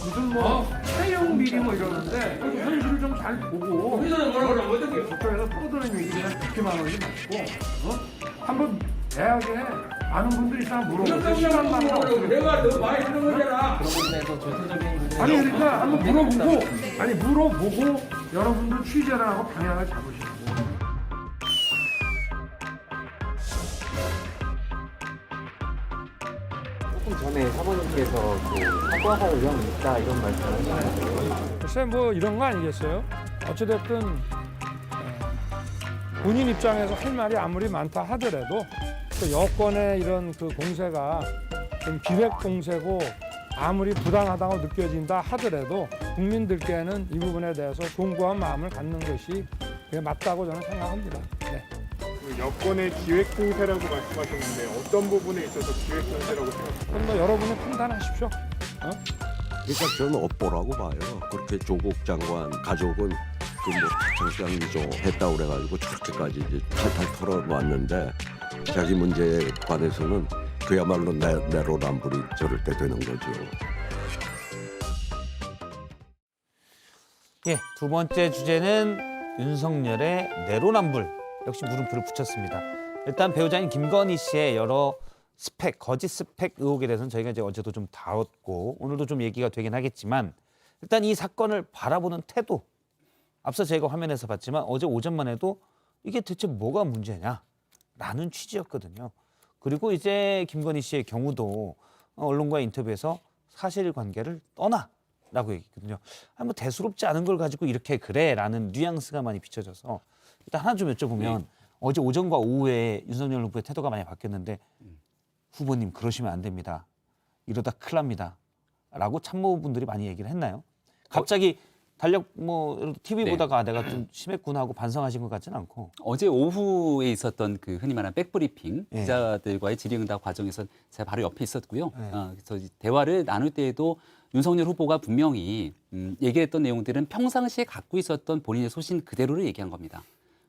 무슨 뭐 채용 비리 뭐 이러는데 그래도 현실을 좀 잘 보고 거기서는 뭐라 그러면 어떻게? 국가에서 떠드는 얘기는 그렇게 말하지 말고 한번 대학에 아는 분들 있으면 물어보세요. 시간 많으면 어떻게 내가 더 많이 하는 거잖아. 그런 부분에서 전체적인 부분이 아니 그러니까 한번 물어보고 여러분들 취재를 하고 방향을 잡으시고 조금 전에 사모님께서 그 사과할 의향이 있다 이런 말씀을 하셨는데 글쎄 뭐 이런 거 아니겠어요? 어찌됐든 본인 입장에서 할 말이 아무리 많다 하더라도 또 여권의 이런 그 공세가 좀 기획 공세고 아무리 부당하다고 느껴진다 하더라도 국민들께는 이 부분에 대해서 송구한 마음을 갖는 것이 그게 맞다고 저는 생각합니다. 네. 그 여권의 기획 공세라고 말씀하셨는데 어떤 부분에 있어서 기획 공세라고 생각하세요? 그럼 뭐 여러분이 판단하십시오. 그러니까 저는 업보라고 봐요. 그렇게 조국 장관 가족은 그뭐 장시간 위조했다고 그래가지고 저렇게까지 이제 탈탈 털어놨는데 자기 문제에 관해서는 그야말로 내로남불이 저럴 때 되는 거죠. 예, 두 번째 주제는 윤석열의 내로남불 역시 물음표를 붙였습니다. 일단 배우자인 김건희 씨의 여러 스펙, 거짓 스펙 의혹에 대해서는 저희가 이제 어제도 좀 다뤘고 오늘도 좀 얘기가 되긴 하겠지만 일단 이 사건을 바라보는 태도 앞서 저희가 화면에서 봤지만 어제 오전만 해도 이게 대체 뭐가 문제냐라는 취지였거든요. 그리고 이제 김건희 씨의 경우도 언론과의 인터뷰에서 사실관계를 떠나라고 얘기했거든요. 아니 뭐 대수롭지 않은 걸 가지고 이렇게 그래라는 뉘앙스가 많이 비춰져서 일단 하나 좀 여쭤보면 어제 오전과 오후에 윤석열 후보의 태도가 많이 바뀌었는데 후보님 그러시면 안 됩니다. 이러다 큰일 납니다. 라고 참모분들이 많이 얘기를 했나요? 갑자기 달력 뭐 TV 보다가 내가 좀 심했구나 하고 반성하신 것 같지는 않고 어제 오후에 있었던 그 흔히 말하는 백브리핑 예. 기자들과의 질의응답 과정에서 제가 바로 옆에 있었고요. 예. 그래서 이제 대화를 나눌 때에도 윤석열 후보가 분명히 얘기했던 내용들은 평상시에 갖고 있었던 본인의 소신 그대로를 얘기한 겁니다.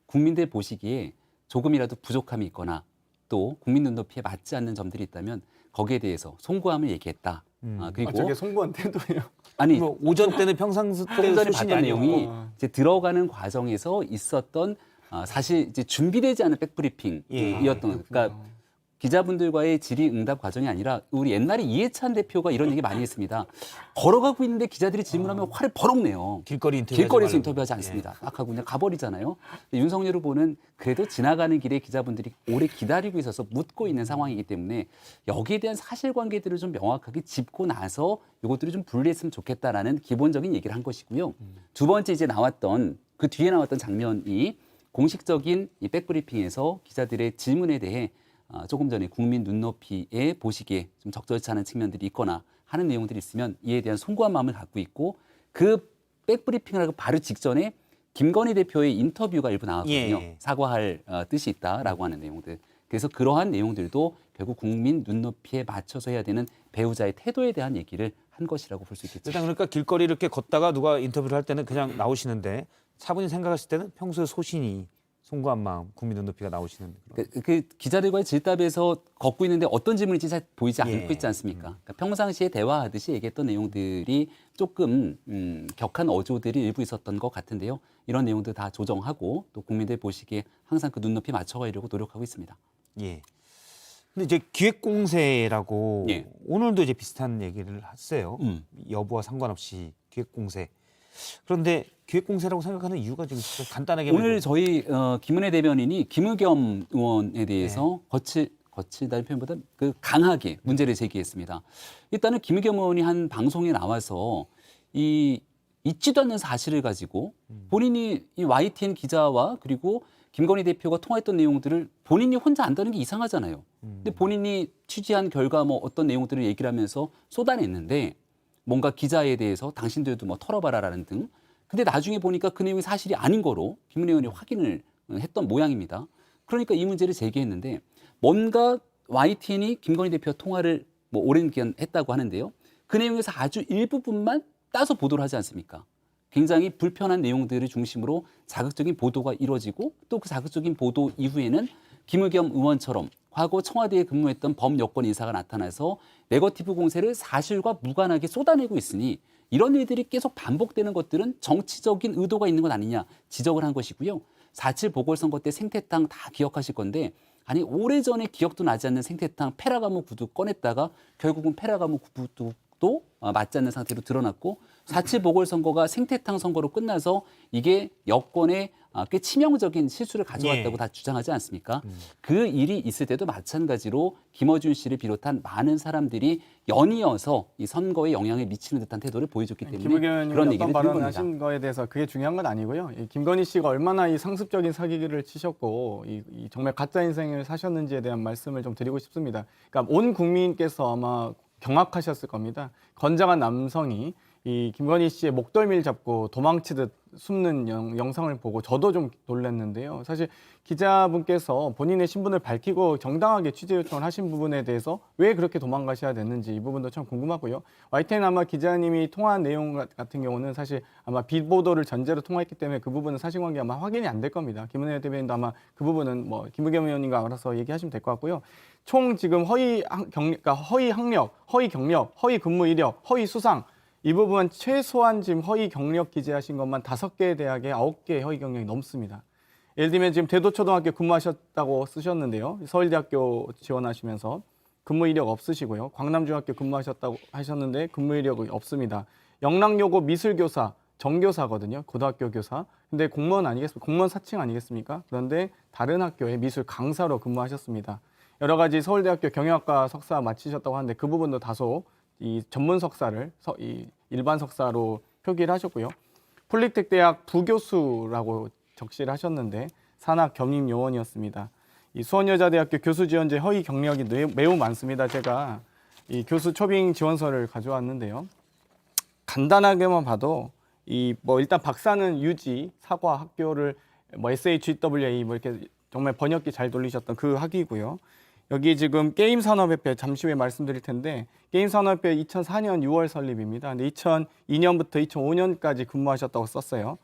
국민들 보시기에 조금이라도 부족함이 있거나 또 국민 눈높이에 맞지 않는 점들이 있다면 거기에 대해서 송구함을 얘기했다. 그리고 저게 송구한 태도예요. 아니 뭐 오전 때는 평상시 때 조금 전에 소신이 봤던 내용이 아니었고 이제 들어가는 과정에서 있었던 사실 이제 준비되지 않은 백브리핑이었던 그러니까 기자분들과의 질의응답 과정이 아니라 우리 옛날에 이해찬 대표가 이런 얘기 많이 했습니다. 걸어가고 있는데 기자들이 질문하면 화를 버럭 내요. 길거리에서 인터뷰하지 않습니다. 딱 하고 그냥 가버리잖아요. 근데 윤석열 후보는 그래도 지나가는 길에 기자분들이 오래 기다리고 있어서 묻고 있는 상황이기 때문에 여기에 대한 사실관계들을 좀 명확하게 짚고 나서 이것들이 좀 분리했으면 좋겠다라는 기본적인 얘기를 한 것이고요. 두 번째 이제 나왔던 그 뒤에 나왔던 장면이 공식적인 이 백브리핑에서 기자들의 질문에 대해 조금 전에 국민 눈높이에 보시기에 좀 적절치 않은 측면들이 있거나 하는 내용들이 있으면 이에 대한 송구한 마음을 갖고 있고 그 백브리핑을 하고 바로 직전에 김건희 대표의 인터뷰가 일부 나왔거든요. 예. 사과할 뜻이 있다라고 하는 내용들. 그래서 그러한 내용들도 결국 국민 눈높이에 맞춰서 해야 되는 배우자의 태도에 대한 얘기를 한 것이라고 볼 수 있겠죠. 일단 그러니까 길거리 이렇게 걷다가 누가 인터뷰를 할 때는 그냥 나오시는데 차분히 생각하실 때는 평소에 소신이 송구한 마음, 국민 눈높이가 나오시는 그런. 그 기자들과의 질답에서 걷고 있는데 어떤 질문인지 잘 보이지 않고 예. 있지 않습니까? 그러니까 평상시에 대화하듯이 얘기했던 내용들이 조금 격한 어조들이 일부 있었던 것 같은데요. 이런 내용들 다 조정하고 또 국민들 보시기에 항상 그 눈높이 맞춰가려고 노력하고 있습니다. 예. 근데 이제 기획공세라고 예. 오늘도 이제 비슷한 얘기를 했어요. 여부와 상관없이 기획공세. 그런데 기획공세라고 생각하는 이유가 좀 간단하게 오늘 저희 김은혜 대변인이 김의겸 의원에 대해서 거칠다는 표현보다 그 강하게 문제를 제기했습니다. 일단은 김의겸 의원이 한 방송에 나와서 이 있지도 않는 사실을 가지고 본인이 이 YTN 기자와 그리고 김건희 대표가 통화했던 내용들을 본인이 혼자 안다는 게 이상하잖아요. 근데 본인이 취재한 결과 뭐 어떤 내용들을 얘기를 하면서 쏟아냈는데 뭔가 기자에 대해서 당신들도 뭐 털어봐라라는 등. 근데 나중에 보니까 그 내용이 사실이 아닌 거로 김은혜 의원이 확인을 했던 모양입니다. 그러니까 이 문제를 제기했는데 뭔가 YTN이 김건희 대표와 통화를 뭐 오랜 기간 했다고 하는데요. 그 내용에서 아주 일부분만 따서 보도를 하지 않습니까? 굉장히 불편한 내용들을 중심으로 자극적인 보도가 이루어지고 또 그 자극적인 보도 이후에는 김의겸 의원처럼 과거 청와대에 근무했던 범여권 인사가 나타나서 네거티브 공세를 사실과 무관하게 쏟아내고 있으니 이런 일들이 계속 반복되는 것들은 정치적인 의도가 있는 것 아니냐 지적을 한 것이고요. 4.7 보궐선거 때 생태탕 다 기억하실 건데 아니 오래전에 기억도 나지 않는 생태탕 페라가모 구두 꺼냈다가 결국은 페라가모 구두도 맞지 않는 상태로 드러났고 4.7 보궐선거가 생태탕 선거로 끝나서 이게 여권의 꽤 치명적인 실수를 가져왔다고 예. 다 주장하지 않습니까? 그 일이 있을 때도 마찬가지로 김어준 씨를 비롯한 많은 사람들이 연이어서 이 선거에 영향을 미치는 듯한 태도를 보여줬기 때문에 김의겸 의원님이 그런 어떤 얘기를 드린 겁니다. 발언하신 거에 대해서 그게 중요한 건 아니고요. 이 김건희 씨가 얼마나 이 상습적인 사기를 치셨고 이 정말 가짜 인생을 사셨는지에 대한 말씀을 좀 드리고 싶습니다. 그러니까 온 국민께서 아마 경악하셨을 겁니다. 건장한 남성이 이 김건희 씨의 목덜미를 잡고 도망치듯 숨는 영상을 보고 저도 좀 놀랐는데요. 사실 기자분께서 본인의 신분을 밝히고 정당하게 취재 요청을 하신 부분에 대해서 왜 그렇게 도망가셔야 됐는지 이 부분도 참 궁금하고요. YTN 아마 기자님이 통화한 내용 같은 경우는 사실 아마 비보도를 전제로 통화했기 때문에 그 부분은 사실관계 아마 확인이 안 될 겁니다. 김은혜 대변인도 아마 그 부분은 뭐 김의겸 의원님과 알아서 얘기하시면 될 것 같고요. 총 지금 허위 학력, 허위 경력, 허위 근무 이력, 허위 수상 이 부분 최소한 지금 허위 경력 기재하신 것만 5개의 대학에 9개의 허위 경력이 넘습니다. 예를 들면 지금 대도초등학교 근무하셨다고 쓰셨는데요. 서울대학교 지원하시면서 근무 이력 없으시고요. 광남중학교 근무하셨다고 하셨는데 근무 이력이 없습니다. 영락여고 미술교사, 정교사거든요. 고등학교 교사. 근데 공무원 아니겠습니까? 공무원 사칭 아니겠습니까? 그런데 다른 학교에 미술 강사로 근무하셨습니다. 여러 가지 서울대학교 경영학과 석사 마치셨다고 하는데 그 부분도 다소 이 전문 석사를 이 일반 석사로 표기를 하셨고요. 폴리텍 대학 부교수라고 적시를 하셨는데 산학 겸임 요원이었습니다. 이 수원여자대학교 교수 지원제 허위 경력이 매우 많습니다. 제가 이 교수 초빙 지원서를 가져왔는데요. 간단하게만 봐도 이 뭐 일단 박사는 유지 사과 학교를 뭐 SHWA 뭐 이렇게 정말 번역기 잘 돌리셨던 그 학위고요. 여기 지금 게임산업협회 잠시 후에 말씀드릴 텐데 게임산업협회 2004년 6월 설립입니다. 근데 2002년부터 2005년까지 근무하셨다고 썼어요.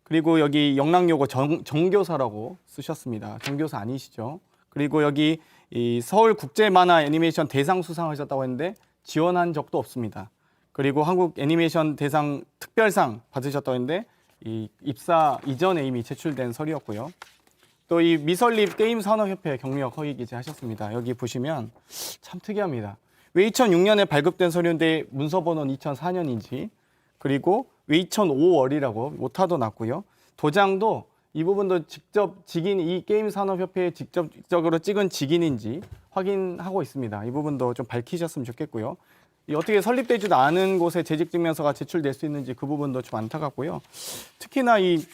그리고 여기 영락여고 정교사라고 쓰셨습니다. 정교사 아니시죠? 그리고 여기 이 서울국제만화 애니메이션 대상 수상하셨다고 했는데 지원한 적도 없습니다. 그리고 한국 애니메이션 대상 특별상 받으셨다고 했는데 이 입사 이전에 이미 제출된 서류였고요. 또 이 미설립 게임산업협회 경력 허위 기재하셨습니다. 여기 보시면 참 특이합니다. 왜 2006년에 발급된 서류인데 문서번호는 2004년인지 그리고 왜 2005월이라고 오타도 났고요. 도장도 이 부분도 직접 직인 이 게임산업협회에 직접적으로 찍은 직인인지 확인하고 있습니다. 이 부분도 좀 밝히셨으면 좋겠고요. 이 어떻게 설립되지도 않은 곳에 재직증명서가 제출될 수 있는지 그 부분도 좀 안타깝고요. 특히나 이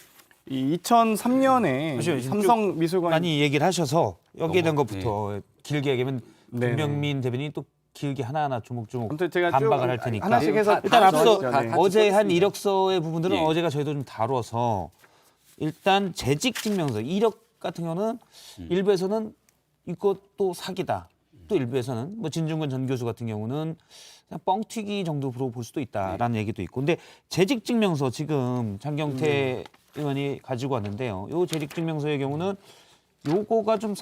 2003년에 삼성미술관 많이 얘기를 하셔서 여기에 대한 네. 것부터 길게 얘기하면 네. 김병민 대변인이 또 길게 하나하나 조목조목 아무튼 제가 반박을 쭉 할 테니까 하나씩 해서 일단 다 앞서 적어주죠. 네. 어제 한 이력서의 부분들은 예. 어제가 저희도 좀 다뤄서 일단 재직증명서 이력 같은 경우는 일부에서는 이것도 사기다. 또 일부에서는 뭐 진중권 전 교수 같은 경우는 그냥 뻥튀기 정도로 볼 수도 있다라는 얘기도 있고. 근데 재직증명서 지금 장경태 의원이 가지고 왔는데요. 요 재직증명서의 경우는 요거가 좀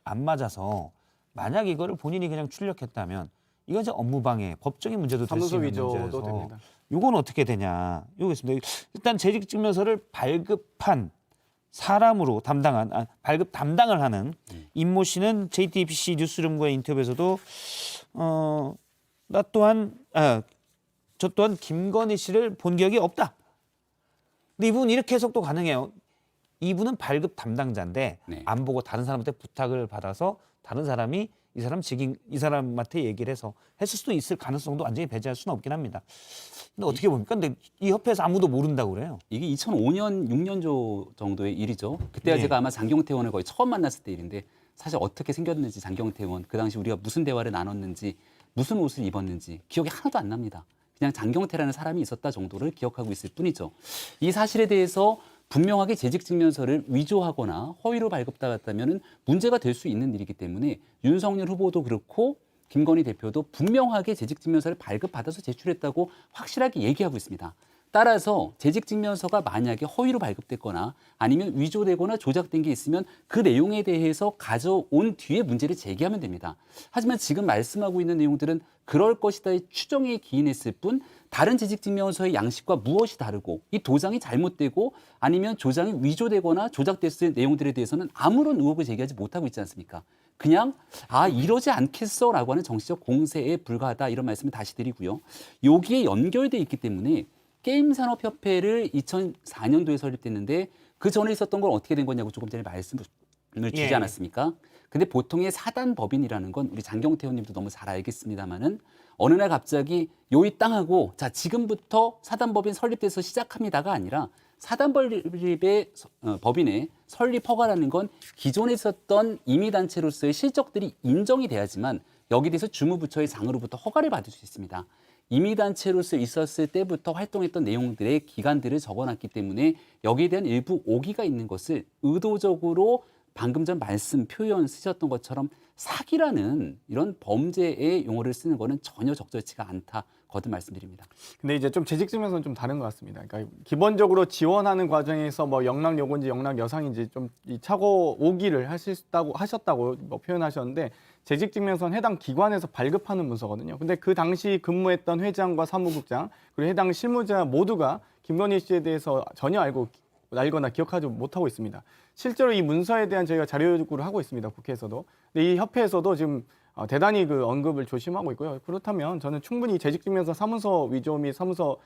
안 맞아서 만약 이거를 본인이 그냥 출력했다면 이건 이제 업무방해, 법적인 문제도 될 수 사무소 있는 위조도 문제여서 됩니다. 요건 어떻게 되냐? 요거 있습니다. 일단 재직증명서를 발급한 사람으로 발급 담당을 하는 임모 씨는 JTBC 뉴스룸과의 인터뷰에서도 저 또한 김건희 씨를 본 기억이 없다. 근데 이분 이렇게 해석도 가능해요. 이분은 발급 담당자인데 네. 안 보고 다른 사람한테 부탁을 받아서 다른 사람이 이 사람한테 얘기를 해서 했을 수도 있을 가능성도 완전히 배제할 수는 없긴 합니다. 근데 어떻게 봅니까? 근데 이 협회에서 아무도 모른다고 그래요. 이게 2005년 6년조 정도의 일이죠. 그때가 네. 제가 아마 장경태 의원을 거의 처음 만났을 때 일인데 사실 어떻게 생겼는지 장경태 의원 그 당시 우리가 무슨 대화를 나눴는지 무슨 옷을 입었는지 기억이 하나도 안 납니다. 그냥 장경태라는 사람이 있었다 정도를 기억하고 있을 뿐이죠. 이 사실에 대해서 분명하게 재직증명서를 위조하거나 허위로 발급받았다면 문제가 될 수 있는 일이기 때문에 윤석열 후보도 그렇고 김건희 대표도 분명하게 재직증명서를 발급받아서 제출했다고 확실하게 얘기하고 있습니다. 따라서 재직증명서가 만약에 허위로 발급됐거나 아니면 위조되거나 조작된 게 있으면 그 내용에 대해서 가져온 뒤에 문제를 제기하면 됩니다. 하지만 지금 말씀하고 있는 내용들은 그럴 것이다의 추정에 기인했을 뿐 다른 재직증명서의 양식과 무엇이 다르고 이 도장이 잘못되고 아니면 조장이 위조되거나 조작됐을 내용들에 대해서는 아무런 의혹을 제기하지 못하고 있지 않습니까? 그냥 이러지 않겠어라고 하는 정치적 공세에 불과하다 이런 말씀을 다시 드리고요. 여기에 연결돼 있기 때문에 게임산업협회를 2004년도에 설립됐는데 그 전에 있었던 건 어떻게 된 거냐고 조금 전에 말씀을 주지 예. 않았습니까? 근데 보통의 사단법인이라는 건 우리 장경태 의원님도 너무 잘 알겠습니다마는 어느 날 갑자기 요이 땅하고 자 지금부터 사단법인 설립돼서 시작합니다가 아니라 사단법인의 법인의 설립 허가라는 건 기존에 있었던 임의단체로서의 실적들이 인정이 돼야지만 여기에 대해서 주무부처의 장으로부터 허가를 받을 수 있습니다. 임의단체로서 있었을 때부터 활동했던 내용들의 기간들을 적어놨기 때문에 여기에 대한 일부 오기가 있는 것을 의도적으로 방금 전 말씀 표현 쓰셨던 것처럼 사기라는 이런 범죄의 용어를 쓰는 거는 전혀 적절치가 않다. 거듭 말씀드립니다. 근데 이제 좀 재직증명서는 좀 다른 것 같습니다. 그러니까 기본적으로 지원하는 과정에서 뭐 영락 요건지 영락 여상인지 좀 이 차고 오기를 하셨다고 뭐 표현하셨는데 재직증명서는 해당 기관에서 발급하는 문서거든요. 근데 그 당시 근무했던 회장과 사무국장 그리고 해당 실무자 모두가 김건희 씨에 대해서 전혀 알거나 기억하지 못하고 있습니다. 실제로 이 문서에 대한 저희가 자료 요구를 하고 있습니다. 국회에서도. 근데 이 협회에서도 지금 대단히 그 언급을 조심하고 있고요. 그렇다면 저는 충분히 재직증명서 사문서 위조 및 사문서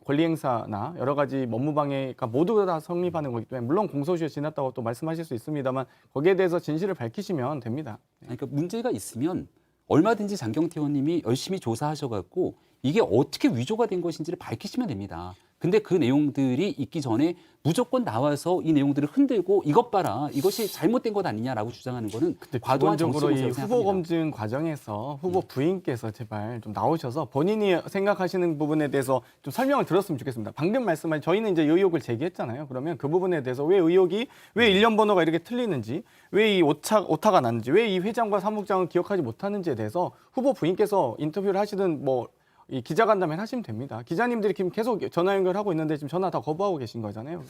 권리행사나 여러 가지 업무방해가 모두 다 성립하는 거기 때문에 물론 공소시효 지났다고 또 말씀하실 수 있습니다만 거기에 대해서 진실을 밝히시면 됩니다. 그러니까 문제가 있으면 얼마든지 장경태 의원님이 열심히 조사하셔갖고 이게 어떻게 위조가 된 것인지를 밝히시면 됩니다. 근데 그 내용들이 있기 전에 무조건 나와서 이 내용들을 흔들고 이것 봐라 이것이 잘못된 것 아니냐라고 주장하는 거는 과도한 기본적으로 이 정치적으로 후보 생각합니다. 검증 과정에서 후보 부인께서 제발 좀 나오셔서 본인이 생각하시는 부분에 대해서 좀 설명을 들었으면 좋겠습니다. 방금 말씀하신 저희는 이제 의혹을 제기했잖아요. 그러면 그 부분에 대해서 왜 일련 번호가 이렇게 틀리는지, 왜 이 오타가 났는지, 왜 이 회장과 사무국장을 기억하지 못하는지에 대해서 후보 부인께서 인터뷰를 하시든 이 기자간담회를 하시면 됩니다. 기자님들이 지금 계속 전화 연결하고 있는데 지금 전화 다 거부하고 계신 거잖아요.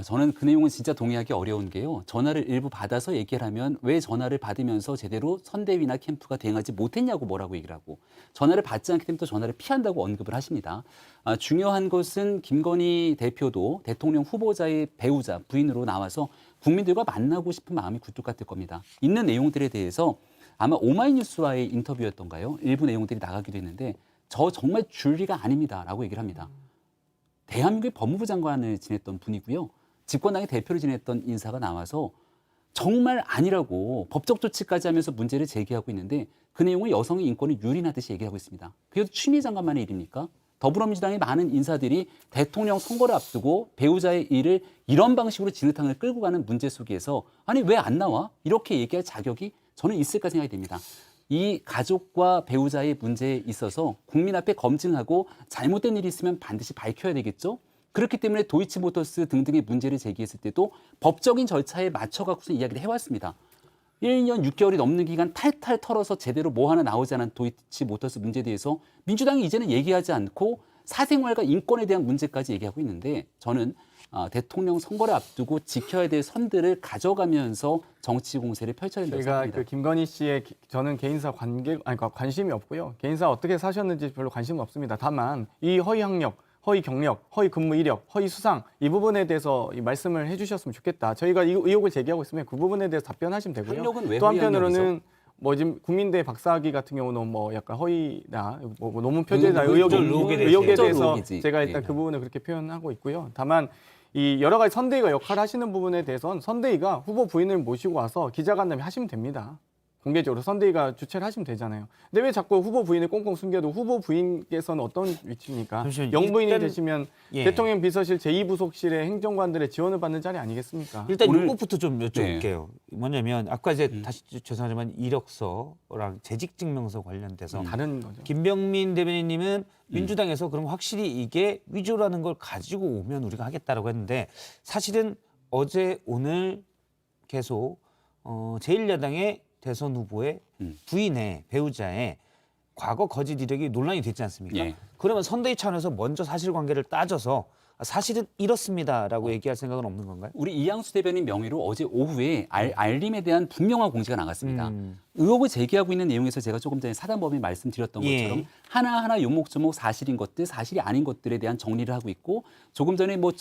저는 그 내용은 진짜 동의하기 어려운 게요. 전화를 일부 받아서 얘기를 하면 왜 전화를 받으면서 제대로 선대위나 캠프가 대응하지 못했냐고 뭐라고 얘기를 하고 전화를 받지 않기 때문에 또 전화를 피한다고 언급을 하십니다. 중요한 것은 김건희 대표도 대통령 후보자의 배우자, 부인으로 나와서 국민들과 만나고 싶은 마음이 굴뚝 같을 겁니다. 있는 내용들에 대해서 아마 오마이뉴스와의 인터뷰였던가요? 일부 내용들이 나가기도 했는데 저 정말 줄리가 아닙니다라고 얘기를 합니다. 대한민국의 법무부 장관을 지냈던 분이고요. 집권당의 대표를 지냈던 인사가 나와서 정말 아니라고 법적 조치까지 하면서 문제를 제기하고 있는데 그 내용을 여성의 인권을 유린하듯이 얘기하고 있습니다. 그게 추미애 장관만의 일입니까? 더불어민주당의 많은 인사들이 대통령 선거를 앞두고 배우자의 일을 이런 방식으로 진흙탕을 끌고 가는 문제 속에서 아니 왜 안 나와? 이렇게 얘기할 자격이 저는 있을까 생각이 됩니다. 이 가족과 배우자의 문제에 있어서 국민 앞에 검증하고 잘못된 일이 있으면 반드시 밝혀야 되겠죠. 그렇기 때문에 도이치모터스 등등의 문제를 제기했을 때도 법적인 절차에 맞춰갖고서 이야기를 해왔습니다. 1년 6개월이 넘는 기간 탈탈 털어서 제대로 뭐 하나 나오지 않은 도이치모터스 문제에 대해서 민주당이 이제는 얘기하지 않고 사생활과 인권에 대한 문제까지 얘기하고 있는데 저는 대통령 선거를 앞두고 지켜야 될 선들을 가져가면서 정치 공세를 펼쳐야 된다고 저희가 생각합니다. 그 김건희 씨의 저는 개인사 관심이 없고요. 개인사 어떻게 사셨는지 별로 관심은 없습니다. 다만 이 허위 학력, 허위 경력, 허위 근무 이력, 허위 수상 이 부분에 대해서 이 말씀을 해주셨으면 좋겠다. 저희가 이 의혹을 제기하고 있으면 그 부분에 대해서 답변하시면 되고요. 학력은 왜 또 허위 한편으로는 학력이죠? 지금 국민대 박사학위 같은 경우는 약간 허위나 논문 표제나 의혹에 의혹에 대해서 의혹이지. 제가 일단 그 부분을 그렇게 표현하고 있고요. 다만 이 여러 가지 선대위가 역할을 하시는 부분에 대해서는 선대위가 후보 부인을 모시고 와서 기자간담회 하시면 됩니다. 공개적으로 선대위가 주최를 하시면 되잖아요. 근데 왜 자꾸 후보 부인을 꽁꽁 숨겨도 후보 부인께서는 어떤 위치입니까? 잠시만요. 영부인이 일단- 되시면 예. 대통령 비서실 제2부속실의 행정관들의 지원을 받는 자리 아니겠습니까? 일단 오늘- 이것부터 좀 여쭤볼게요. 뭐냐면 아까 이제 다시 죄송하지만 이력서랑 재직증명서 관련돼서 다른 거죠. 김병민 대변인님은 민주당에서 그럼 확실히 이게 위조라는 걸 가지고 오면 우리가 하겠다라고 했는데 사실은 어제 오늘 계속 제1야당의 대선 후보의 부인의 배우자의 과거 거짓 이력이 논란이 됐지 않습니까? 예. 그러면 선대위 차원에서 먼저 사실관계를 따져서 사실은 이렇습니다라고 얘기할 생각은 없는 건가요? 우리 이양수 대변인 명의로 어제 오후에 알림에 대한 분명한 공지가 나갔습니다. 의혹을 제기하고 있는 내용에서 제가 조금 전에 사단법인 말씀드렸던 예. 것처럼 하나하나 요목조목 사실인 것들, 사실이 아닌 것들에 대한 정리를 하고 있고 조금 전에 뭐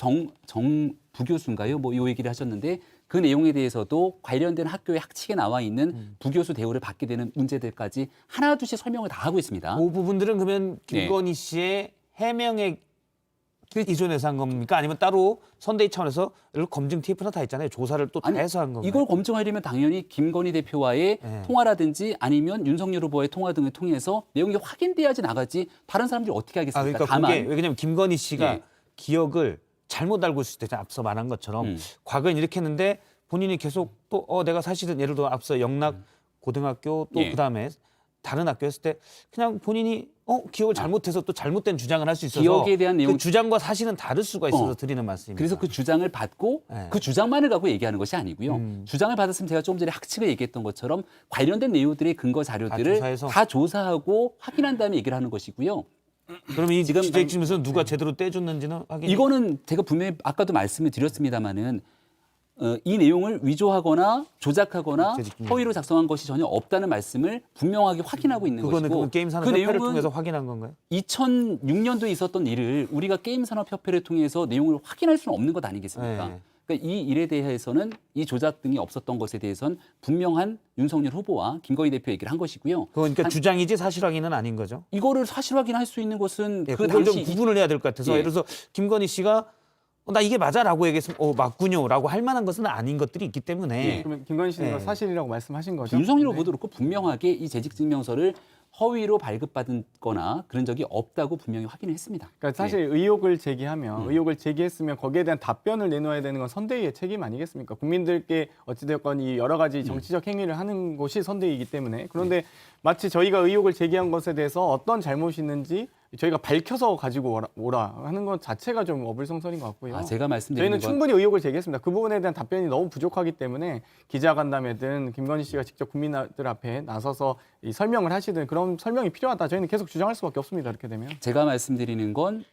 부교수인가요? 뭐 이 얘기를 하셨는데 그 내용에 대해서도 관련된 학교의 학칙에 나와 있는 부교수 대우를 받게 되는 문제들까지 하나둘씩 설명을 다 하고 있습니다. 그 부분들은 그러면 김건희 씨의 해명에 이존해서 한 겁니까? 아니면 따로 선대위 차원에서 검증 TF나 다 있잖아요. 조사를 또 다 해서 한 건가요? 이걸 검증하려면 당연히 김건희 대표와의 통화라든지 아니면 윤석열 후보와의 통화 등을 통해서 내용이 확인돼야지 나가지 다른 사람들이 어떻게 하겠습니까? 그러니까 다만 그게 왜냐면 김건희 씨가 예. 기억을 잘못 알고 있을 때 앞서 말한 것처럼 과거엔 이렇게 했는데 본인이 계속 또 내가 사실은 예를 들어 앞서 영락 고등학교 또 예. 그다음에 다른 학교 했을 때 그냥 본인이 기억을 잘못해서 또 잘못된 주장을 할 수 있어서 기억에 대한 내용 그 주장과 사실은 다를 수가 있어서 드리는 말씀입니다. 그래서 그 주장을 받고 네. 그 주장만을 갖고 얘기하는 것이 아니고요. 주장을 받았으면 제가 조금 전에 학칙을 얘기했던 것처럼 관련된 내용들의 근거 자료들을 조사해서? 다 조사하고 확인한 다음에 얘기를 하는 것이고요. 그럼 이 지금 기자회견에서 누가 제대로 떼줬는지는 확인. 이거는 제가 분명히 아까도 말씀을 드렸습니다마는 이 내용을 위조하거나 조작하거나 허위로 작성한 것이 전혀 없다는 말씀을 분명하게 확인하고 있는 그거는 것이고 그 게임산업 그 협회를 내용은 통해서 확인한 건가요? 2006년도에 있었던 일을 우리가 게임산업협회를 통해서 내용을 확인할 수는 없는 것 아니겠습니까? 네. 그러니까 이 일에 대해서는 이 조작 등이 없었던 것에 대해서는 분명한 윤석열 후보와 김건희 대표 얘기를 한 것이고요. 그러니까 주장이지 사실 확인은 아닌 거죠. 이거를 사실 확인할 수 있는 것은 예, 그 그걸 당시 좀 구분을 해야 될 것 같아서 예. 예를 들어서 김건희 씨가 나 이게 맞아라고 얘기했으면 맞군요라고 할 만한 것은 아닌 것들이 있기 때문에 그러면 김건희 씨가 네. 사실이라고 말씀하신 거죠? 윤석열 네. 후보도 그렇고 분명하게 이 재직증명서를 허위로 발급받거나 그런 적이 없다고 분명히 확인했습니다. 그러니까 사실 의혹을 제기하면 의혹을 제기했으면 거기에 대한 답변을 내놓아야 되는 건 선대위의 책임 아니겠습니까? 국민들께 어찌됐건 이 여러 가지 정치적 행위를 하는 곳이 선대위이기 때문에 그런데 마치 저희가 의혹을 제기한 것에 대해서 어떤 잘못이 있는지 저희가 밝혀서 가지고 오라 하는 것 자체가 좀 어불성설인 것 같고요. 제가 말씀드리는 저희는 건 충분히 의혹을 제기했습니다. 그 부분에 대한 답변이 너무 부족하기 때문에 기자간담회든 김건희 씨가 직접 국민들 앞에 나서서 이 설명을 하시든 그런 설명이 필요하다. 저희는 계속 주장할 수밖에 없습니다. 이렇게 되면. 제가 말씀드리는 건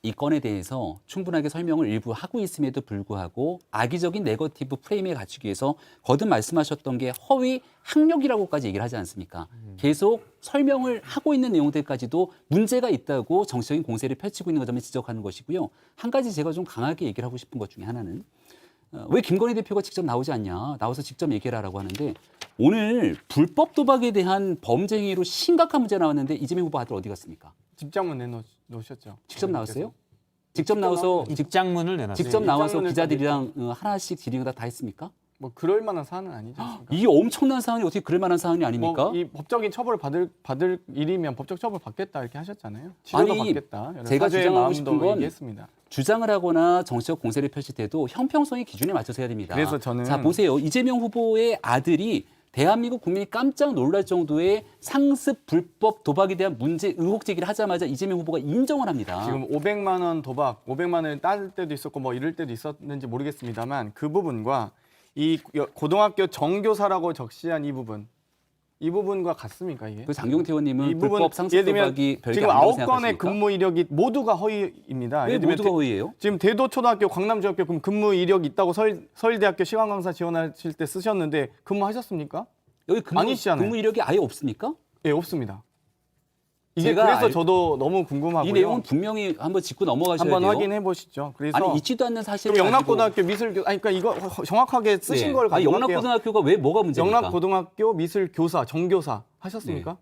이 건에 대해서 충분하게 설명을 일부 하고 있음에도 불구하고 악의적인 네거티브 프레임에 갖추기 위해서 거듭 말씀하셨던 게 허위 학력이라고까지 얘기를 하지 않습니까? 계속 설명을 하고 있는 내용들까지도 문제가 있다고 정치적인 공세를 펼치고 있는 점을 지적하는 것이고요. 한 가지 제가 좀 강하게 얘기를 하고 싶은 것 중에 하나는 왜 김건희 대표가 직접 나오지 않냐, 나와서 직접 얘기를 하라고 하는데 오늘 불법 도박에 대한 범죄 행위로 심각한 문제가 나왔는데 이재명 후보 아들 어디 갔습니까? 집장문 내놓으셨죠. 직접 나왔어요? 직접 나와서 입장문을 내놨어요. 직접 네, 나와서 입장문을 기자들이랑 하나씩 질의응답 다 했습니까? 뭐 그럴 만한 사안은 아니지 않습니까? 이게 엄청난 사안이 어떻게 그럴 만한 사안이 아닙니까? 뭐 이 법적인 처벌을 받을 일이면 법적 처벌 받겠다 이렇게 하셨잖아요. 치료도 아니, 받겠다. 여러 제가 사죄의 주장하고 마음도 싶은 건 얘기했습니다. 주장을 하거나 정치적 공세를 펼칠 때도 형평성의 기준에 맞춰서 해야 됩니다. 그래서 저는 자 보세요. 이재명 후보의 아들이 대한민국 국민이 깜짝 놀랄 정도의 상습 불법 도박에 대한 문제 의혹 제기를 하자마자 이재명 후보가 인정을 합니다. 지금 500만 원 도박, 500만 원을 따를 때도 있었고 뭐 이럴 때도 있었는지 모르겠습니다만 그 부분과 이 고등학교 정교사라고 적시한 이 부분과 같습니까 이게? 그 장경태 의원님은 이 부분 불법 상습 예를 들면 도박이 별게 지금 아니라고 9건의 생각하십니까? 근무 이력이 모두가 허위입니다. 왜 예를 들면 모두가 허위예요? 지금 대도초등학교, 강남중학교 그럼 근무 이력이 있다고 서울대학교 시간 강사 지원하실 때 쓰셨는데 근무하셨습니까? 여기 아니시잖아요. 근무 이력이 아예 없습니까? 예, 없습니다. 이게 제가 그래서 저도 너무 궁금하고요. 이 내용은 분명히 한번 짚고 넘어가셔야 한번 돼요. 확인해 보시죠. 그래서 아니 있지도 않는 사실을 그럼 영락고등학교 미술교 아니 그러니까 이거 정확하게 쓰신 걸 가지고 할게요. 영락고등학교가 왜 뭐가 문제입니까? 영락고등학교 미술교사 정교사 하셨습니까?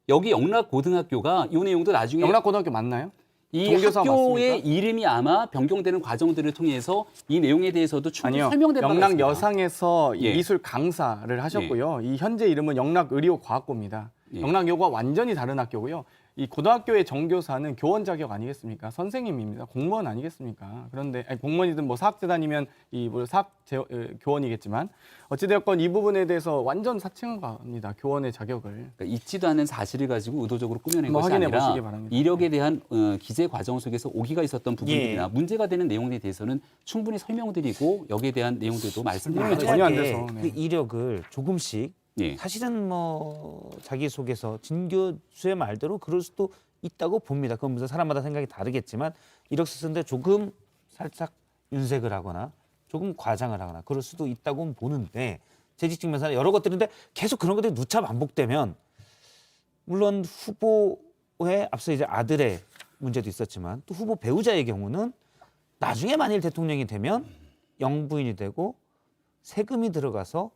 여기 영락고등학교가 이 내용도 나중에 영락고등학교 맞나요? 이 정교사 학교의 맞습니까? 이름이 아마 변경되는 과정들을 통해서 이 내용에 대해서도 충분히 아니요. 설명된 바가 영락 있습니다. 여상에서 이 예. 미술 강사를 하셨고요. 이 현재 이름은 영락의료과학고입니다. 예. 영락여고와 완전히 다른 학교고요. 이 고등학교의 정교사는 교원 자격 아니겠습니까? 선생님입니다. 공무원 아니겠습니까? 그런데 아니, 공무원이든 뭐 사학재단이면 이 교원이겠지만 어찌되었건 이 부분에 대해서 완전 사칭한 겁니다. 교원의 자격을. 그러니까 있지도 않은 사실을 가지고 의도적으로 꾸며낸 한번 것이 확인해 아니라 보시기 바랍니다. 이력에 대한 기재 과정 속에서 오기가 있었던 부분들이나 문제가 되는 내용에 대해서는 충분히 설명드리고 여기에 대한 내용들도 말씀드리고 설명이 전혀 안 만약에 돼서, 네. 그 이력을 조금씩 예. 사실은 뭐 자기소개서 진 교수의 말대로 그럴 수도 있다고 봅니다. 그건 무슨 사람마다 생각이 다르겠지만 이력서 쓰는데 조금 살짝 윤색을 하거나 조금 과장을 하거나 그럴 수도 있다고 보는데 재직 증명서나 여러 것들인데 계속 그런 것들이 누차 반복되면 물론 후보의 앞서 이제 아들의 문제도 있었지만 또 후보 배우자의 경우는 나중에 만일 대통령이 되면 영부인이 되고 세금이 들어가서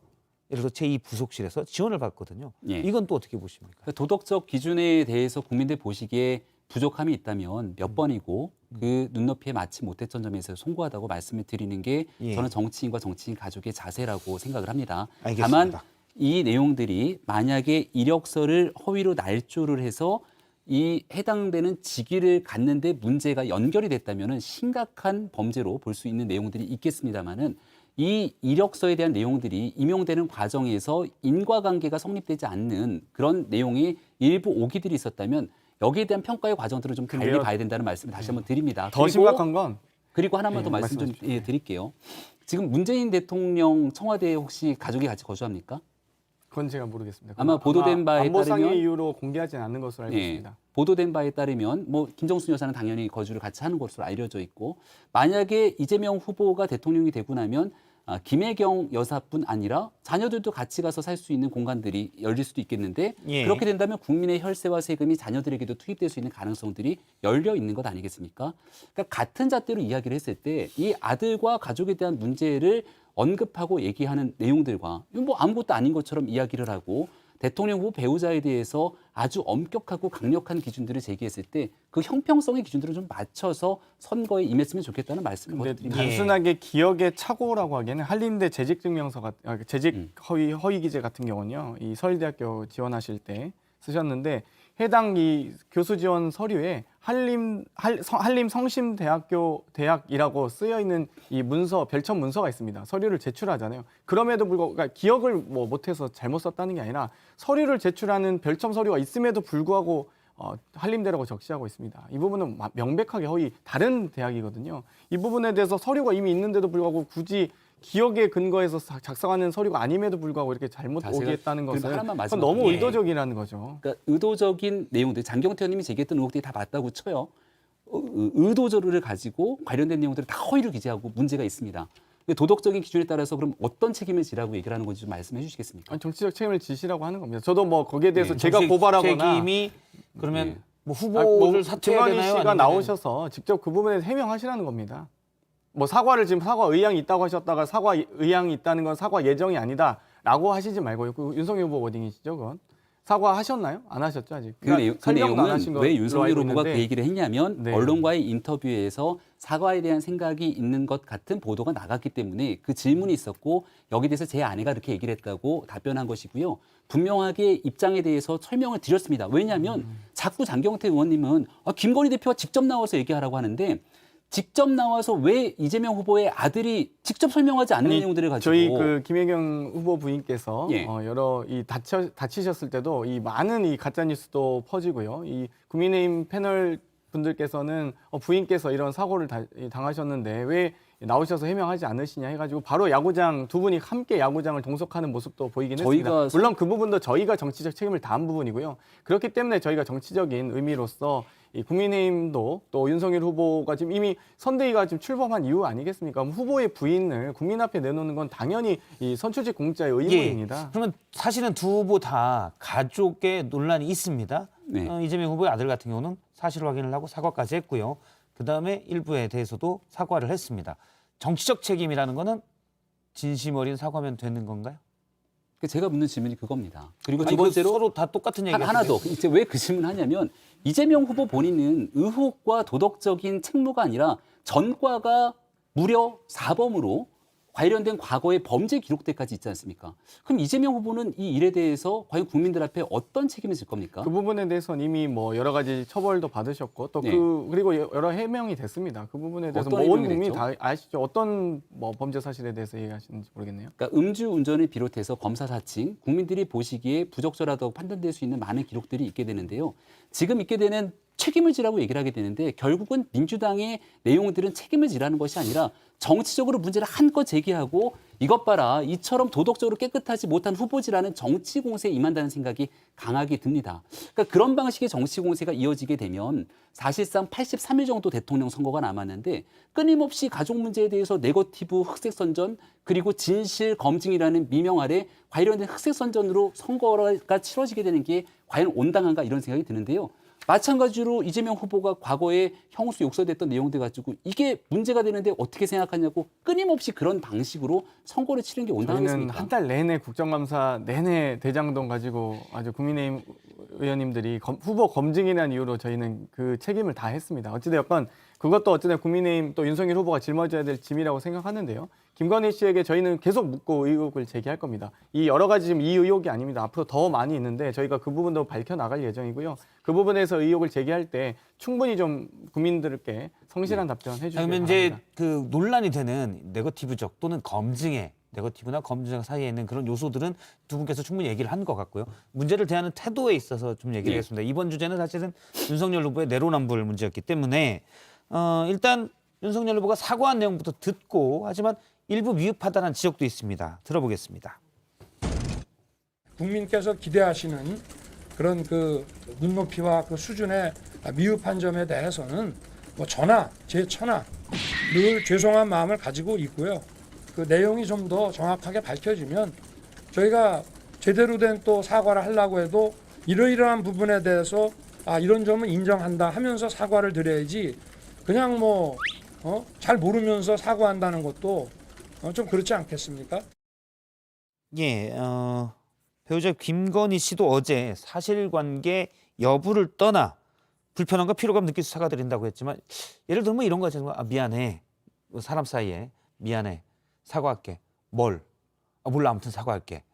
예를 들어 제2부속실에서 지원을 받거든요. 예. 이건 또 어떻게 보십니까? 그러니까 도덕적 기준에 대해서 국민들 보시기에 부족함이 있다면 몇 번이고 그 눈높이에 맞지 못했던 점에서 송구하다고 말씀을 드리는 게 예. 저는 정치인과 정치인 가족의 자세라고 생각을 합니다. 알겠습니다. 다만 이 내용들이 만약에 이력서를 허위로 날조를 해서 이 해당되는 직위를 갖는데 문제가 연결이 됐다면 심각한 범죄로 볼 수 있는 내용들이 있겠습니다마는 이 이력서에 대한 내용들이 임용되는 과정에서 인과관계가 성립되지 않는 그런 내용이 일부 오기들이 있었다면 여기에 대한 평가의 과정들을 좀 달리 근데요. 봐야 된다는 말씀을 다시 한번 드립니다. 더 심각한 건 그리고 하나만 더 말씀 좀 드릴게요. 지금 문재인 대통령 청와대에 혹시 가족이 같이 거주합니까? 그건 제가 모르겠습니다. 아마 보도된 바에 안보상의 따르면 이유로 공개하지는 않는 것으로 알고 예, 있습니다. 보도된 바에 따르면 뭐 김정순 여사는 당연히 거주를 같이 하는 것으로 알려져 있고 만약에 이재명 후보가 대통령이 되고 나면 김혜경 여사뿐 아니라 자녀들도 같이 가서 살 수 있는 공간들이 열릴 수도 있겠는데 예. 그렇게 된다면 국민의 혈세와 세금이 자녀들에게도 투입될 수 있는 가능성들이 열려 있는 것 아니겠습니까? 그러니까 같은 잣대로 이야기를 했을 때 이 아들과 가족에 대한 문제를 언급하고 얘기하는 내용들과 뭐 아무것도 아닌 것처럼 이야기를 하고 대통령 후보 배우자에 대해서 아주 엄격하고 강력한 기준들을 제기했을 때 그 형평성의 기준들을 좀 맞춰서 선거에 임했으면 좋겠다는 말씀을 근데 드립니다. 단순하게 기억의 착오라고 하기에는 한림대 재직증명서 재직 허위 기재 같은 경우는요. 이 서울대학교 지원하실 때 쓰셨는데 해당 이 교수 지원 서류에 한림 성심대학교 대학이라고 쓰여 있는 이 문서 별첨 문서가 있습니다. 서류를 제출하잖아요. 그럼에도 불구하고 그러니까 기억을 뭐 못해서 잘못 썼다는 게 아니라 서류를 제출하는 별첨 서류가 있음에도 불구하고 한림대라고 적시하고 있습니다. 이 부분은 명백하게 허위 다른 대학이거든요. 이 부분에 대해서 서류가 이미 있는데도 불구하고 굳이 기억에 근거해서 작성하는 서류가 아님에도 불구하고 이렇게 잘못 자세가- 오기했다는 그럼 것은 하나만 그건 마지막- 너무 예. 의도적이라는 거죠. 그러니까 의도적인 내용들 장경태 의원님이 제기했던 의혹들이 다 맞다고 쳐요. 의도 저를 가지고 관련된 내용들을 다 허위로 기재하고 문제가 있습니다. 도덕적인 기준에 따라서 그럼 어떤 책임을 지라고 얘기를 하는 건지 좀 말씀해 주시겠습니까? 아니, 정치적 책임을 지시라고 하는 겁니다. 저도 뭐 거기에 대해서 네, 제가 정책 고발하거나 책임이 그러면 예. 뭐 뭐 후보를 사퇴해야 김건희 되나요? 씨가 아니면은- 나오셔서 직접 그 부분에 대해서 해명하시라는 겁니다. 뭐 사과를 지금 사과 의향이 있다고 하셨다가 사과 의향이 있다는 건 사과 예정이 아니다라고 하시지 말고요. 그 윤석열 후보 워딩이시죠, 그건. 사과하셨나요? 안 하셨죠 아직. 그 설명도 안 하신 내용은 걸로 왜 윤석열 알고 후보가 그 있는데 얘기를 했냐면 네. 언론과의 인터뷰에서 사과에 대한 생각이 있는 것 같은 보도가 나갔기 때문에 그 질문이 있었고 여기에 대해서 제 아내가 이렇게 얘기를 했다고 답변한 것이고요. 분명하게 입장에 대해서 설명을 드렸습니다. 왜냐하면 자꾸 장경태 의원님은 김건희 대표가 직접 나와서 얘기하라고 하는데 직접 나와서 왜 이재명 후보의 아들이 직접 설명하지 않는 아니, 내용들을 가지고 저희 그 김혜경 후보 부인께서 예. 여러 이 다치셨을 때도 이 많은 이 가짜 뉴스도 퍼지고요. 이 국민의힘 패널 분들께서는 부인께서 이런 사고를 당하셨는데 왜 나오셔서 해명하지 않으시냐 해가지고 바로 야구장 두 분이 함께 야구장을 동석하는 모습도 보이긴 했습니다. 물론 그 부분도 저희가 정치적 책임을 다한 부분이고요. 그렇기 때문에 저희가 정치적인 의미로서 이 국민의힘도 또 윤석열 후보가 지금 이미 선대위가 지금 출범한 이유 아니겠습니까? 후보의 부인을 국민 앞에 내놓는 건 당연히 이 선출직 공자의 의무입니다. 그러면 사실은 두 후보 다 가족의 논란이 있습니다. 네. 이재명 후보의 아들 같은 경우는 사실 확인을 하고 사과까지 했고요. 그다음에 일부에 대해서도 사과를 했습니다. 정치적 책임이라는 거는 진심 어린 사과면 되는 건가요? 제가 묻는 질문이 그겁니다. 그리고 아니, 두 번째로 서로 다 똑같은 얘기 하나 더. 이제 왜 그 질문을 하냐면 이재명 후보 본인은 의혹과 도덕적인 책무가 아니라 전과가 무려 4범으로 관련된 과거의 범죄 기록들까지 있지 않습니까? 그럼 이재명 후보는 이 일에 대해서 과연 국민들 앞에 어떤 책임을 질 겁니까? 그 부분에 대해서는 이미 뭐 여러 가지 처벌도 받으셨고 또 네. 그리고 여러 해명이 됐습니다. 그 부분에 대해서 어떤 뭐 온 해명이 국민이 됐죠? 다 아시죠? 어떤 뭐 범죄 사실에 대해서 얘기하시는지 모르겠네요. 그러니까 음주운전을 비롯해서 검사 사칭, 국민들이 보시기에 부적절하다고 판단될 수 있는 많은 기록들이 있게 되는데요. 지금 있게 되는 책임을 지라고 얘기를 하게 되는데 결국은 민주당의 내용들은 책임을 지라는 것이 아니라 정치적으로 문제를 한껏 제기하고 이것 봐라 이처럼 도덕적으로 깨끗하지 못한 후보지라는 정치 공세에 임한다는 생각이 강하게 듭니다. 그러니까 그런 방식의 정치 공세가 이어지게 되면 사실상 83일 정도 대통령 선거가 남았는데 끊임없이 가족 문제에 대해서 네거티브 흑색 선전 그리고 진실 검증이라는 미명 아래 관련된 흑색 선전으로 선거가 치러지게 되는 게 과연 온당한가 이런 생각이 드는데요. 마찬가지로 이재명 후보가 과거에 형수 욕설됐던 내용들 가지고 이게 문제가 되는데 어떻게 생각하냐고 끊임없이 그런 방식으로 선거를 치르는 게 저희는 온당하겠습니까? 한 달 내내 국정감사 내내 대장동 가지고 아주 국민의힘 의원님들이 후보 검증이라는 이유로 저희는 그 책임을 다 했습니다. 어찌되었건 그것도 어쨌든 국민의힘 또 윤석열 후보가 짊어져야 될 짐이라고 생각하는데요. 김건희 씨에게 저희는 계속 묻고 의혹을 제기할 겁니다. 이 여러 가지 지금 이 의혹이 아닙니다. 앞으로 더 많이 있는데 저희가 그 부분도 밝혀나갈 예정이고요. 그 부분에서 의혹을 제기할 때 충분히 좀 국민들께 성실한 답변 해주시기 그러면 바랍니다. 이제 그 논란이 되는 네거티브적 또는 검증의 네거티브나 검증 사이에 있는 그런 요소들은 두 분께서 충분히 얘기를 한 것 같고요. 문제를 대하는 태도에 있어서 좀 얘기를 했습니다. 이번 주제는 사실은 윤석열 후보의 내로남불 문제였기 때문에 일단 윤석열 후보가 사과한 내용부터 듣고 하지만 일부 미흡하다는 지적도 있습니다. 들어보겠습니다. 국민께서 기대하시는 그런 그 눈높이와 그 수준의 미흡한 점에 대해서는 뭐 저나 제 처나 늘 죄송한 마음을 가지고 있고요. 그 내용이 좀 더 정확하게 밝혀지면 저희가 제대로 된 또 사과를 하려고 해도 이러이러한 부분에 대해서 이런 점은 인정한다 하면서 사과를 드려야지 그냥 뭐 잘 모르면서 사과한다는 것도 좀 그렇지 않겠습니까? 예, 배우자 김건희 씨도 어제 사실관계 여부를 떠나 불편함과 피로감 느껴서 사과드린다고 했지만 예를 들면 뭐 이런 거 있잖아요. 미안해. 사람 사이에 미안해. 사과할게. 뭘? 몰라. 아무튼 사과할게.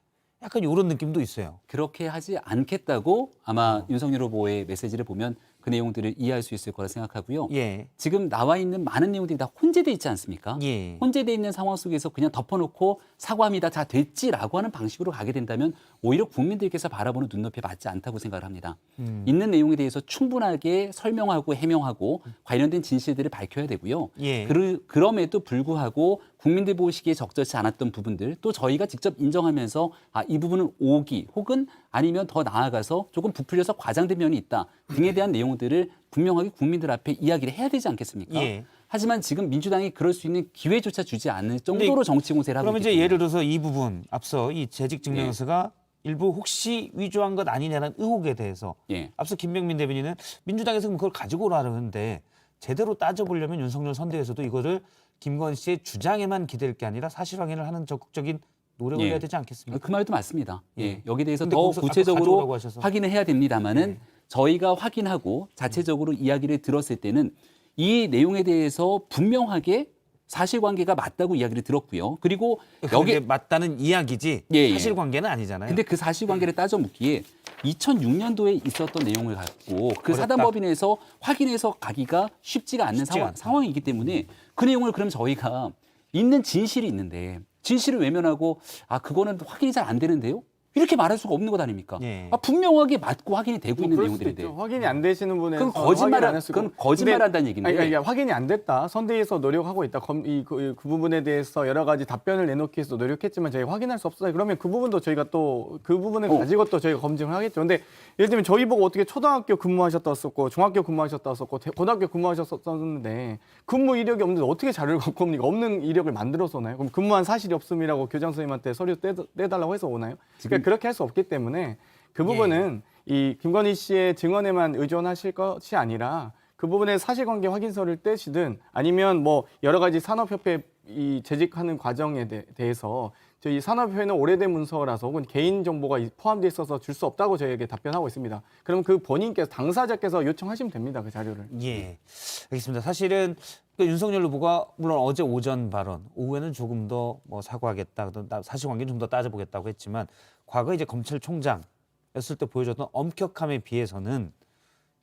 약간 이런 느낌도 있어요. 그렇게 하지 않겠다고 아마 윤석열 후보의 메시지를 보면 그 내용들을 이해할 수 있을 거라 생각하고요. 예. 지금 나와 있는 많은 내용들이 다 혼재돼 있지 않습니까? 예. 혼재돼 있는 상황 속에서 그냥 덮어놓고 사과합니다. 다 됐지라고 하는 방식으로 가게 된다면 오히려 국민들께서 바라보는 눈높이에 맞지 않다고 생각을 합니다. 있는 내용에 대해서 충분하게 설명하고 해명하고 관련된 진실들을 밝혀야 되고요. 예. 그럼에도 불구하고 국민들 보시기에 적절치 않았던 부분들 또 저희가 직접 인정하면서 이 부분은 오기 혹은 아니면 더 나아가서 조금 부풀려서 과장된 면이 있다 등에 대한 내용들을 분명하게 국민들 앞에 이야기를 해야 되지 않겠습니까? 예. 하지만 지금 민주당이 그럴 수 있는 기회조차 주지 않을 정도로 정치 공세를 하고 그러면 있기 이제 때문에. 예를 들어서 이 부분 앞서 이 재직증명서가 일부 혹시 위조한 것 아니냐는 의혹에 대해서 예. 앞서 김병민 대변인은 민주당에서 그걸 가지고 오라는데 제대로 따져보려면 윤석열 선대에서도 이거를 김건희 씨의 주장에만 기댈 게 아니라 사실 확인을 하는 적극적인 노력을 해야 되지 않겠습니까? 그 말도 맞습니다. 예. 여기에 대해서 근데 더 거기서 구체적으로 가져오라고 하셔서. 확인을 해야 됩니다만은 저희가 확인하고 자체적으로 이야기를 들었을 때는 이 내용에 대해서 분명하게 사실관계가 맞다고 이야기를 들었고요. 그리고 여기 여기 맞다는 이야기지 예. 사실관계는 아니잖아요. 근데 그 사실관계를 따져 묻기에 2006년도에 있었던 내용을 갖고 그 어렵다. 사단법인에서 확인해서 가기가 쉽지가 않는 쉽지 않다. 상황이기 때문에 그 내용을 그럼 저희가 있는 진실이 있는데 진실을 외면하고 그거는 확인이 잘 안 되는데요? 이렇게 말할 수가 없는 것 아닙니까? 예. 분명하게 맞고 확인이 되고 있는 그럴 수도 내용들인데. 있죠. 확인이 안 되시는 분에서 그건 거짓말, 확인 안 했을 그건 거고. 거짓말한다는 근데 얘기인데. 아니, 확인이 안 됐다. 선대위에서 노력하고 있다. 그 부분에 대해서 여러 가지 답변을 내놓기 위해서 노력했지만 저희가 확인할 수 없어요. 그러면 그 부분도 저희가 또 그 부분을 가지고 또 저희가 검증을 하겠죠. 근데 예를 들면 저희 보고 어떻게 초등학교 근무하셨다 썼고 중학교 근무하셨다 썼고 고등학교 근무하셨었는데 근무 이력이 없는데 어떻게 자료를 갖고 옵니까? 없는 이력을 만들어서 오나요? 그럼 근무한 사실이 없음이라고 교장 선생님한테 서류 떼달라고 해서 오나요? 그러니까 그렇게 할 수 없기 때문에 그 부분은 이 김건희 씨의 증언에만 의존하실 것이 아니라 그 부분에 사실관계 확인서를 떼시든 아니면 뭐 여러 가지 산업협회 이 재직하는 과정에 대해서 저희 산업협회는 오래된 문서라서 혹은 개인 정보가 포함되어 있어서 줄 수 없다고 저희에게 답변하고 있습니다. 그럼 그 본인께서 당사자께서 요청하시면 됩니다. 그 자료를. 예, 알겠습니다. 사실은 그 윤석열 후보가 물론 어제 오전 발언, 오후에는 조금 더 뭐 사과하겠다, 사실관계는 좀 더 따져보겠다고 했지만 과거 이제 검찰총장였을 때 보여줬던 엄격함에 비해서는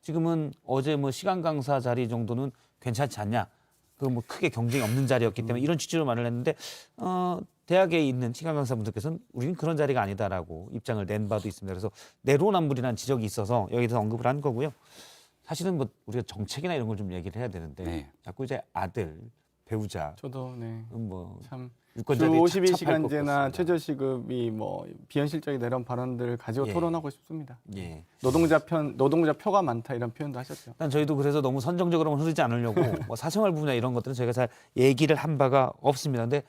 지금은 어제 뭐 시간 강사 자리 정도는 괜찮지 않냐? 그 뭐 크게 경쟁이 없는 자리였기 때문에 이런 취지로 말을 했는데 대학에 있는 시간 강사분들께서는 우리는 그런 자리가 아니다라고 입장을 낸 바도 있습니다. 그래서 내로남불이라는 지적이 있어서 여기서 언급을 한 거고요. 사실은 뭐 우리가 정책이나 이런 걸 좀 얘기를 해야 되는데 네. 자꾸 이제 아들, 배우자, 저도 네. 뭐 참. 주 유권자들이 찹찹할 것 52시간제나 같습니다. 최저시급이 뭐 비현실적인 이런 발언들을 가지고 예. 토론하고 싶습니다. 예. 노동자 표가 많다 이런 표현도 하셨죠. 일단 저희도 그래서 너무 선정적으로만 흐르지 않으려고 뭐 사생활 부분이나 이런 것들은 저희가 잘 얘기를 한 바가 없습니다. 근데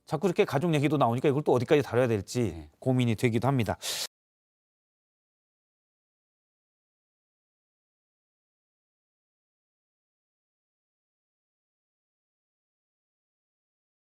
자꾸 이렇게 가족 얘기도 나오니까 이걸 또 어디까지 다뤄야 될지 고민이 되기도 합니다.